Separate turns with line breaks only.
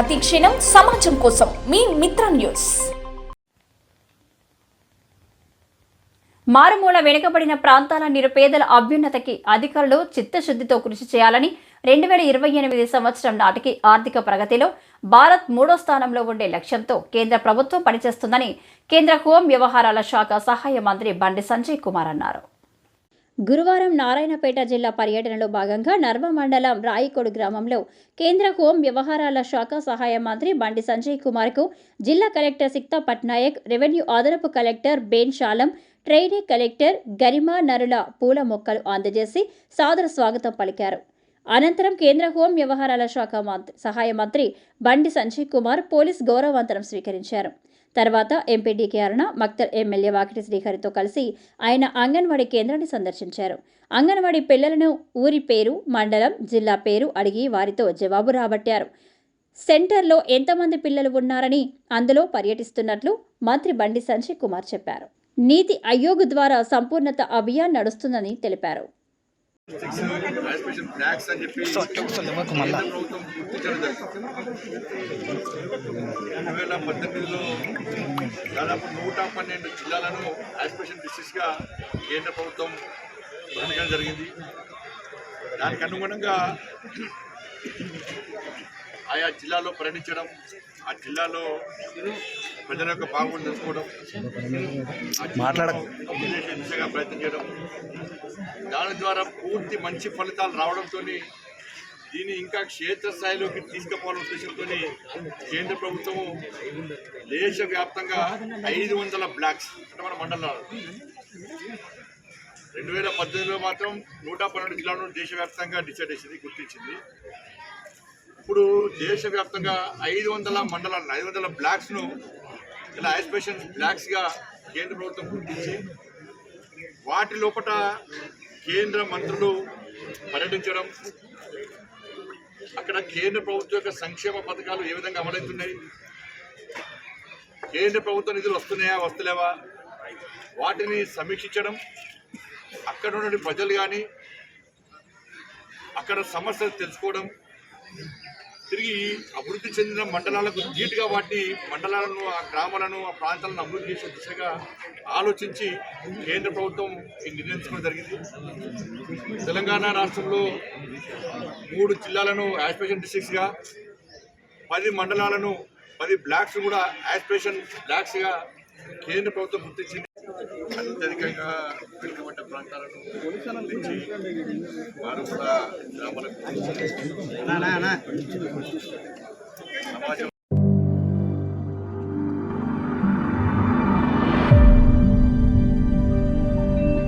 ప్రతి క్షణం సమాజం కోసం మీ మిత్ర న్యూస్. మారుమూల వెనుకబడిన ప్రాంతాల నిరుపేదల అభ్యున్నతికి అధికారులు చిత్తశుద్ధితో కృషి చేయాలని 2028 సంవత్సరం నాటికి ఆర్థిక ప్రగతిలో భారత్ 3వ స్థానంలో ఉండే లక్ష్యంతో కేంద్ర ప్రభుత్వం పనిచేస్తుందని కేంద్ర హోం వ్యవహారాల శాఖ సహాయ మంత్రి బండి సంజయ్ కుమార్ అన్నారు. గురువారం నారాయణపేట జిల్లా పర్యటనలో భాగంగా నర్వ మండలం రాయికోడు గ్రామంలో కేంద్ర హోం వ్యవహారాల శాఖ సహాయ మంత్రి బండి సంజయ్ కుమార్కు జిల్లా కలెక్టర్ సిక్తా పట్నాయక్, రెవెన్యూ అదనపు కలెక్టర్ బేన్ షాలం, ట్రైనీ కలెక్టర్ గరిమా నరుల పూల మొక్కలు అందజేసి సాదర స్వాగతం పలికారు. అనంతరం కేంద్ర హోం వ్యవహారాల శాఖ సహాయ మంత్రి బండి సంజయ్ కుమార్ పోలీస్ గౌరవవంతనం స్వీకరించారు. తర్వాత ఎంపీడీకే అరుణ, మక్తల్ ఎమ్మెల్యే వాకిటి శ్రీహరితో కలిసి ఆయన అంగన్వాడీ కేంద్రాన్ని సందర్శించారు. అంగన్వాడీ పిల్లలను ఊరి పేరు, మండలం, జిల్లా పేరు అడిగి వారితో జవాబు రాబట్టారు. సెంటర్లో ఎంతమంది పిల్లలు ఉన్నారని, అందులో పర్యటిస్తున్నట్లు మంత్రి బండి సంజయ్ కుమార్ చెప్పారు. నీతి ఆయోగ్ ద్వారా సంపూర్ణత అభియాన్ నడుస్తుందని తెలిపారు.
దాదాపు 112 జిల్లాలను యాస్పిరేషన్ డిస్ట్రిక్ట్స్గా కేంద్ర ప్రభుత్వం ప్రకటించడం జరిగింది. దానికి అనుగుణంగా ఆయా జిల్లాలో పర్యటించడం, ఆ జిల్లాలో ప్రజల యొక్క బాగుండి తెలుసుకోవడం, అభివృద్ధి దిశగా ప్రయత్నం చేయడం, దాని ద్వారా పూర్తి మంచి ఫలితాలు రావడంతో దీన్ని ఇంకా క్షేత్రస్థాయిలోకి తీసుకుపోవాలనే ఉద్దేశంతో కేంద్ర ప్రభుత్వము దేశవ్యాప్తంగా 500 బ్లాక్స్ అంటే మన మండలాలు 2018లో మాత్రం 112 జిల్లాలను దేశవ్యాప్తంగా డిసైడ్ చేసింది, గుర్తించింది. ఇప్పుడు దేశవ్యాప్తంగా 500 మండలాలను 500 బ్లాక్స్ను ఇలా యాస్పిరేషన్ బ్లాక్స్గా కేంద్ర ప్రభుత్వం గుర్తించి వాటి లోపల కేంద్ర మంత్రులు పర్యటించడం, అక్కడ కేంద్ర ప్రభుత్వం యొక్క సంక్షేమ పథకాలు ఏ విధంగా అమలవుతున్నాయి, కేంద్ర ప్రభుత్వ నిధులు వస్తున్నాయా వస్తలేవా వాటిని సమీక్షించడం, అక్కడ ఉన్న ప్రజలు కానీ అక్కడ సమస్యలు తెలుసుకోవడం, తిరిగి అభివృద్ధి చెందిన మండలాలకు ధీటుగా వాటిని మండలాలను, ఆ గ్రామాలను, ఆ ప్రాంతాలను అభివృద్ధి చేసే దిశగా ఆలోచించి కేంద్ర ప్రభుత్వం నిర్ణయించుకోవడం జరిగింది. తెలంగాణ రాష్ట్రంలో 3 జిల్లాలను యాస్పిరేషన్ డిస్ట్రిక్ట్స్గా, 10 మండలాలను 10 బ్లాక్స్ కూడా యాస్పిరేషన్ బ్లాక్స్గా కేంద్ర ప్రభుత్వం గుర్తించింది. అత్యధికంగా వెనుకబడ్డ ప్రాంతాలను గుర్తించి వారు కూడా గ్రామాలకు సమాజం